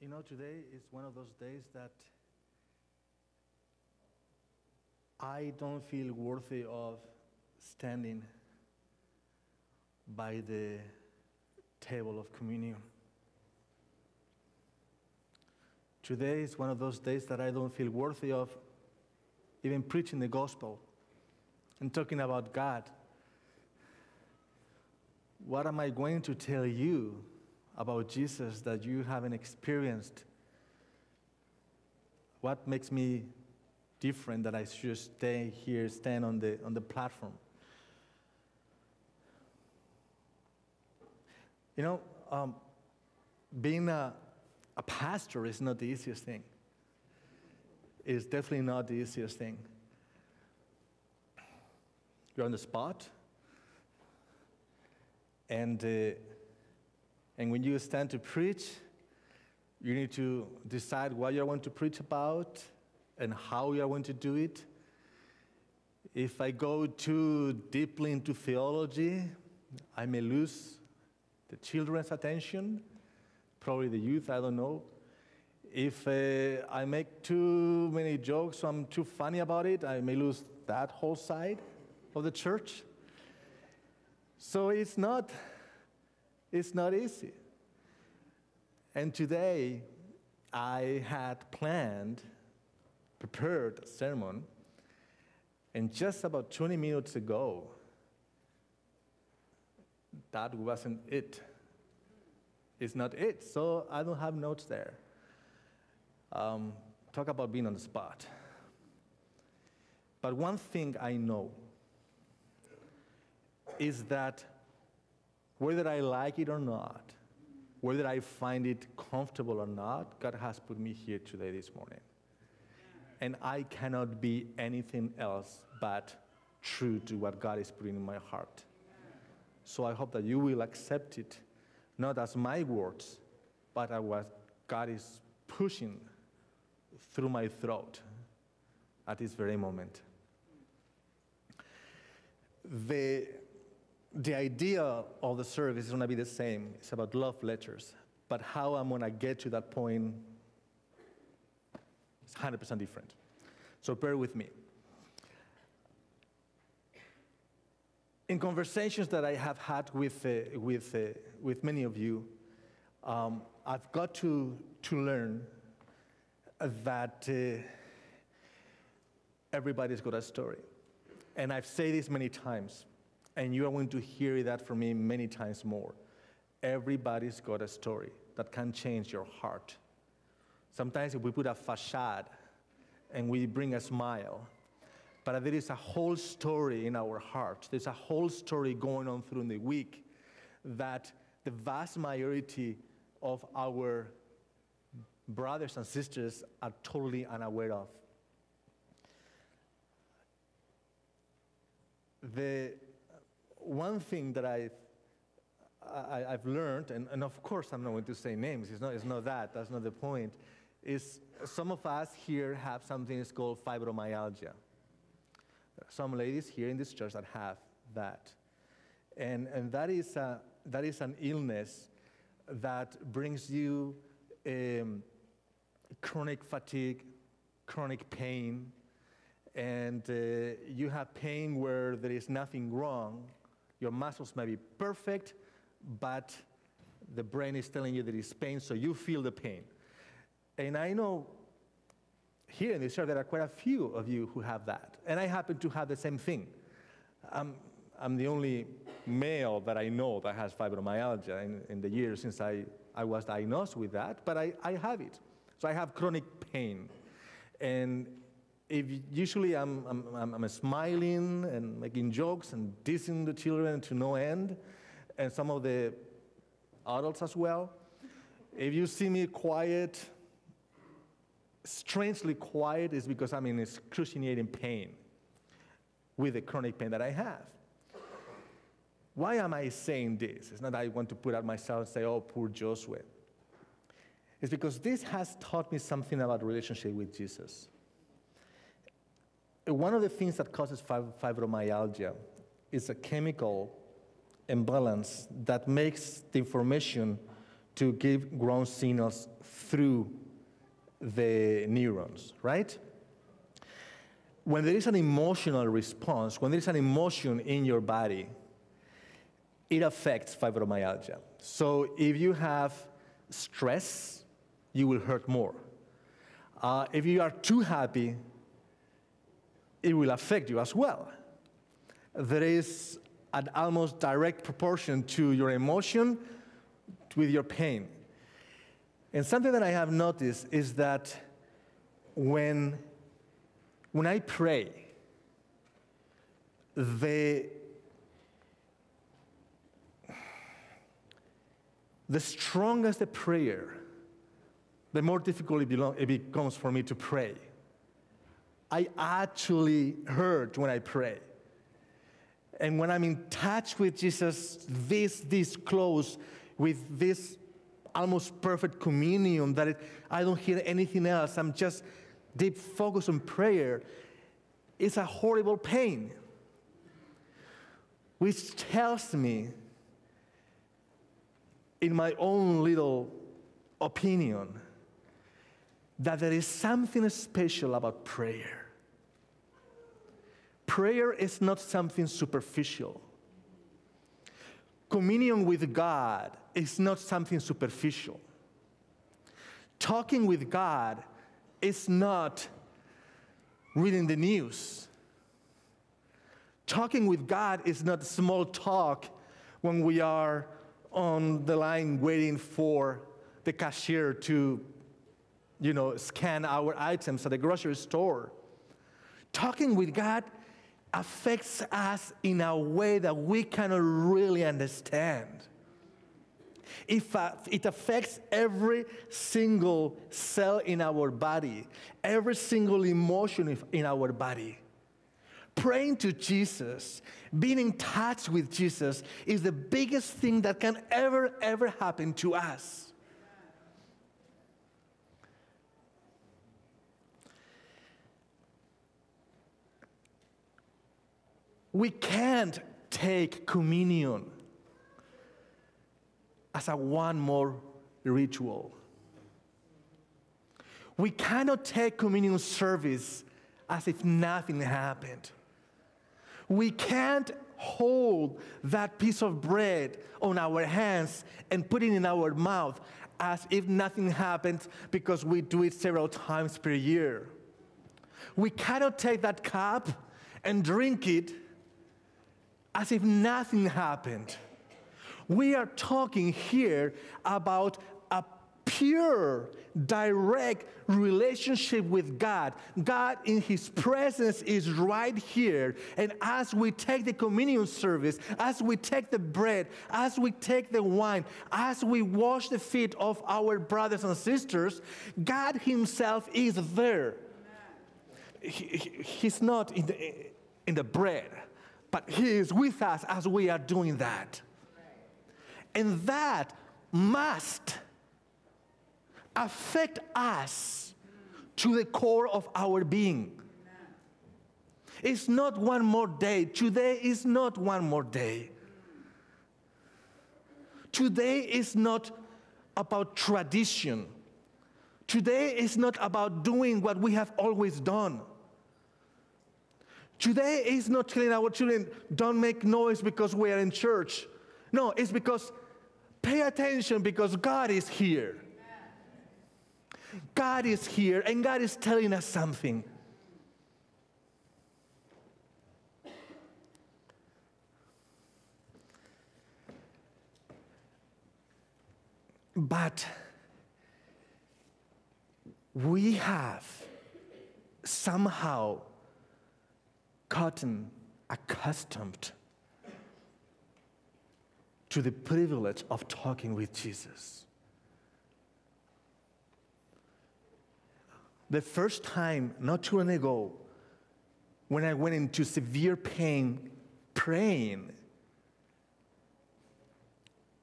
You know, today is one of those days that I don't feel worthy of standing by the table of communion. Today is one of those days that I don't feel worthy of even preaching the gospel and talking about God. What am I going to tell you about Jesus that you haven't experienced? What makes me different that I should stay here, stand on the platform? You know, being a pastor is not the easiest thing. It's definitely not the easiest thing. You're on the spot, and when you stand to preach, you need to decide what you're going to preach about and how you're going to do it. If I go too deeply into theology, I may lose the children's attention, probably the youth, I don't know. If I make too many jokes, so I'm too funny about it, I may lose that whole side of the church. So it's not easy. And today, I had prepared a sermon, and just about 20 minutes ago, that wasn't it. It's not it, so I don't have notes there. Talk about being on the spot. But one thing I know is that whether I like it or not, whether I find it comfortable or not, God has put me here today, this morning. And I cannot be anything else but true to what God is putting in my heart. So I hope that you will accept it, not as my words, but as what God is pushing through my throat at this very moment. The idea of the service is going to be the same. It's about love letters. But how I'm going to get to that point is 100% different. So bear with me. In conversations that I have had with many of you, I've got to learn that everybody's got a story. And I've said this many times, and you are going to hear that from me many times more. Everybody's got a story that can change your heart. Sometimes we put a facade and we bring a smile, but there is a whole story in our heart. There's a whole story going on through the week that the vast majority of our brothers and sisters are totally unaware of. The one thing that I've learned, and of course I'm not going to say names, it's not that's not the point, is some of us here have something that's called fibromyalgia. There are some ladies here in this church that have that. And that is an illness that brings you chronic fatigue, chronic pain, and you have pain where there is nothing wrong. Your muscles may be perfect, but the brain is telling you there is pain, so you feel the pain. And I know here in this church there are quite a few of you who have that. And I happen to have the same thing. I'm the only male that I know that has fibromyalgia in the years since I was diagnosed with that, but I have it. So I have chronic pain. And usually I'm smiling and making jokes and teasing the children to no end, and some of the adults as well. If you see me quiet, strangely quiet, is because I'm in excruciating pain with the chronic pain that I have. Why am I saying this? It's not that I want to put out myself and say, oh, poor Josue. It's because this has taught me something about the relationship with Jesus. One of the things that causes fibromyalgia is a chemical imbalance that makes the information to give ground signals through the neurons, right? When there is an emotional response, when there is an emotion in your body, it affects fibromyalgia. So if you have stress, you will hurt more. If you are too happy, it will affect you as well. There is an almost direct proportion to your emotion with your pain. And something that I have noticed is that when I pray, the strongest the prayer, the more difficult it becomes for me to pray. I actually hurt when I pray. And when I'm in touch with Jesus, this close, with this almost perfect communion, that I don't hear anything else, I'm just deep focus on prayer, it's a horrible pain, which tells me, in my own little opinion, that there is something special about prayer. Prayer is not something superficial. Communion with God is not something superficial. Talking with God is not reading the news. Talking with God is not small talk when we are on the line waiting for the cashier to, scan our items at the grocery store. Talking with God affects us in a way that we cannot really understand. It affects every single cell in our body, every single emotion in our body. Praying to Jesus, being in touch with Jesus, is the biggest thing that can ever happen to us. We can't take communion as a one more ritual. We cannot take communion service as if nothing happened. We can't hold that piece of bread on our hands and put it in our mouth as if nothing happened, because we do it several times per year. We cannot take that cup and drink it as if nothing happened. We are talking here about a pure, direct relationship with God. God in His presence is right here. And as we take the communion service, as we take the bread, as we take the wine, as we wash the feet of our brothers and sisters, God Himself is there. He's not in the bread, but He is with us as we are doing that. And that must affect us to the core of our being. It's not one more day. Today is not one more day. Today is not about tradition. Today is not about doing what we have always done. Today is not telling our children, don't make noise because we are in church. No, it's because pay attention, because God is here. God is here, and God is telling us something. But we have somehow gotten accustomed to the privilege of talking with Jesus. The first time, not too long ago, when I went into severe pain praying,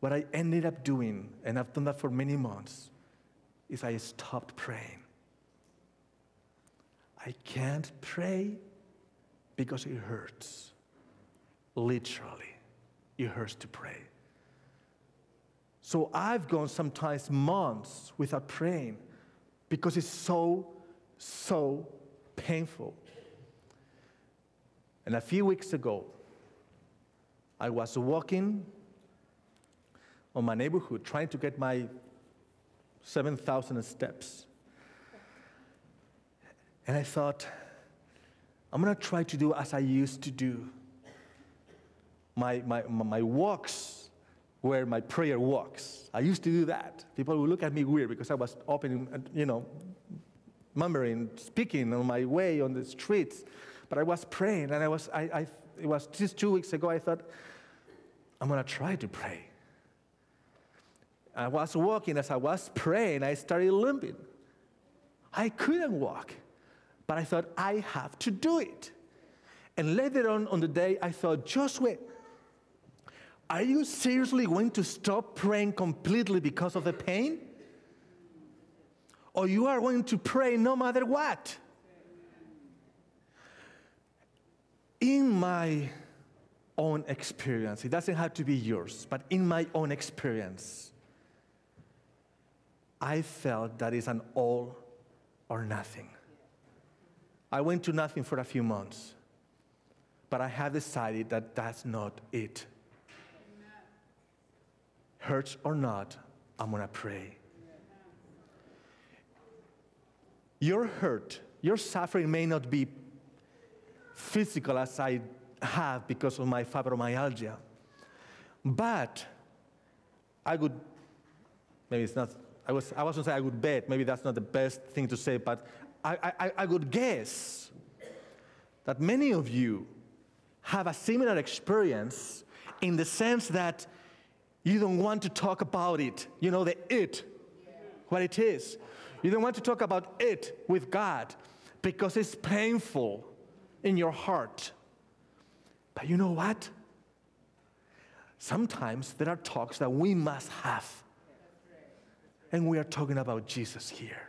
what I ended up doing, and I've done that for many months, is I stopped praying. I can't pray because it hurts. Literally, it hurts to pray. So I've gone sometimes months without praying because it's so painful. And a few weeks ago, I was walking on my neighborhood trying to get my 7,000 steps. And I thought, I'm going to try to do as I used to do. My walks were my prayer walks. I used to do that. People would look at me weird because I was opening, murmuring, speaking on my way on the streets. But I was praying, and it was just 2 weeks ago, I thought, I'm going to try to pray. I was walking. As I was praying, I started limping. I couldn't walk. But I thought, I have to do it. And later on the day, I thought, Josue, are you seriously going to stop praying completely because of the pain? Or you are going to pray no matter what? In my own experience, it doesn't have to be yours, but in my own experience, I felt that it's an all or nothing. I went to nothing for a few months, but I have decided that that's not it. Hurts or not, I'm going to pray. Your hurt, your suffering may not be physical as I have because of my fibromyalgia, but I would, maybe it's not, I was going to say I would bet, maybe that's not the best thing to say, but I would guess that many of you have a similar experience in the sense that you don't want to talk about it, what it is. You don't want to talk about it with God because it's painful in your heart. But you know what? Sometimes there are talks that we must have. And we are talking about Jesus here.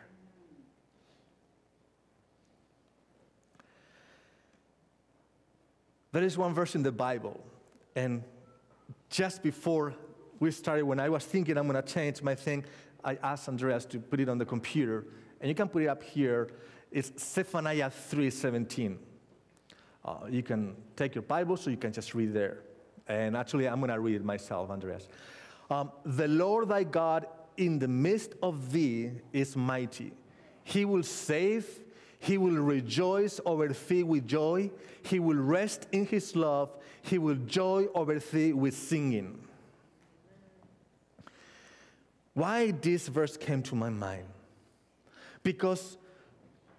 There is one verse in the Bible, and just before we started, when I was thinking I'm going to change my thing, I asked Andreas to put it on the computer, and you can put it up here. It's Zephaniah 3:17. You can take your Bible, so you can just read there. And actually, I'm going to read it myself, Andreas. The Lord thy God in the midst of thee is mighty. He will save. He will rejoice over thee with joy. He will rest in his love. He will joy over thee with singing. Why this verse came to my mind? Because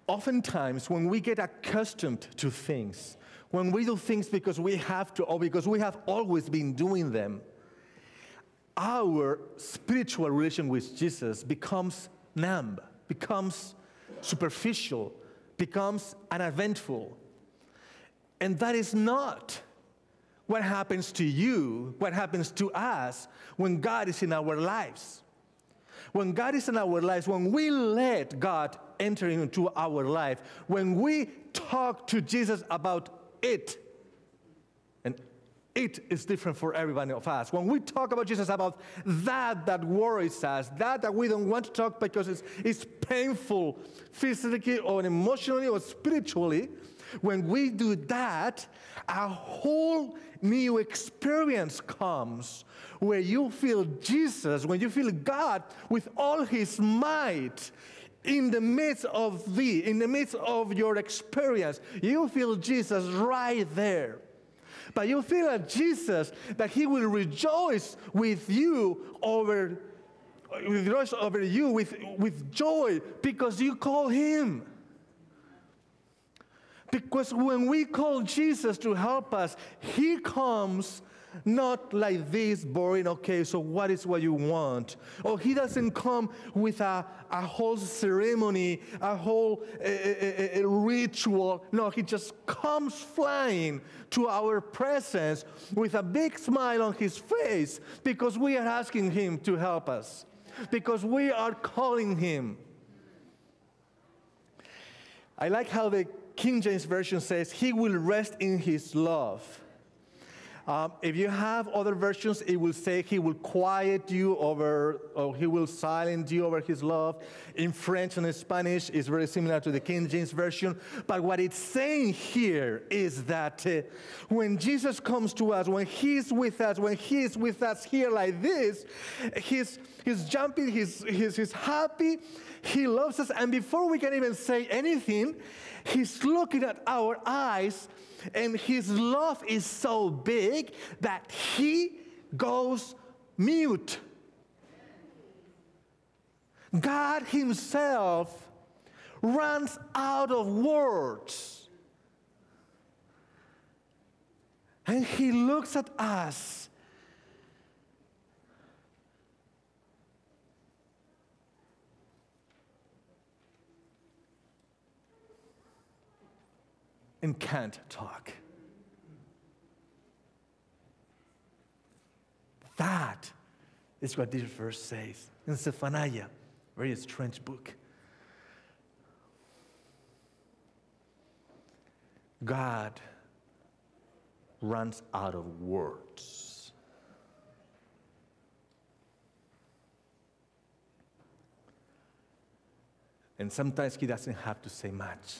oftentimes when we get accustomed to things, when we do things because we have to or because we have always been doing them, our spiritual relation with Jesus becomes numb, becomes superficial, becomes uneventful. And that is not what happens to you, what happens to us when God is in our lives. When God is in our lives, when we let God enter into our life, when we talk to Jesus about it, and it is different for every one of us. When we talk about Jesus about that worries us, that we don't want to talk because it's painful physically or emotionally or spiritually, when we do that, a whole new experience comes where you feel Jesus, when you feel God with all his might in the midst of thee, in the midst of your experience. You feel Jesus right there. But you feel that Jesus, that he will rejoice with you with joy because you call him. Because when we call Jesus to help us, he comes not like this, boring, okay, so what is what you want? Or he doesn't come with a whole ceremony, a whole a ritual. No, he just comes flying to our presence with a big smile on his face because we are asking him to help us, because we are calling him. I like how the King James Version says, he will rest in his love. If you have other versions, it will say he will quiet you over, or he will silence you over his love. In French and Spanish, it's very similar to the King James Version. But what it's saying here is that when Jesus comes to us, when he's with us here like this, he's jumping, he's happy, he loves us, and before we can even say anything, he's looking at our eyes, and his love is so big that he goes mute. God himself runs out of words. And he looks at us. And can't talk. That is what this verse says in Zephaniah, very strange book. God runs out of words. And sometimes he doesn't have to say much.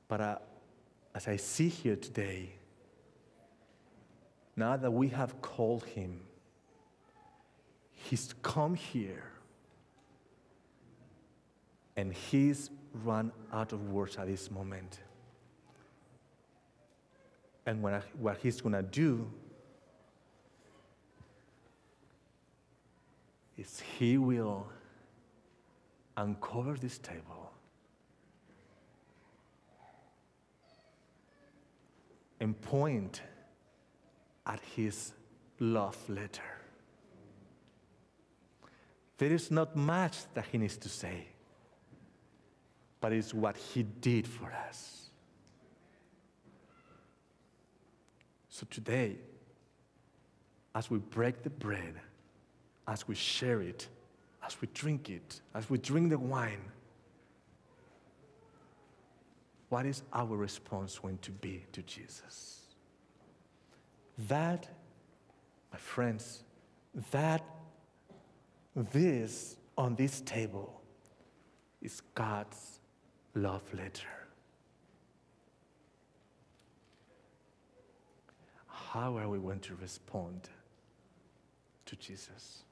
But as I see here today, now that we have called him, he's come here, and he's run out of words at this moment. And what he's going to do is he will uncover this table and point at his love letter. There is not much that he needs to say, but it's what he did for us. So today, as we break the bread, as we share it, as we drink it, as we drink the wine, what is our response going to be to Jesus? That, my friends, this on this table is God's love letter. How are we going to respond to Jesus?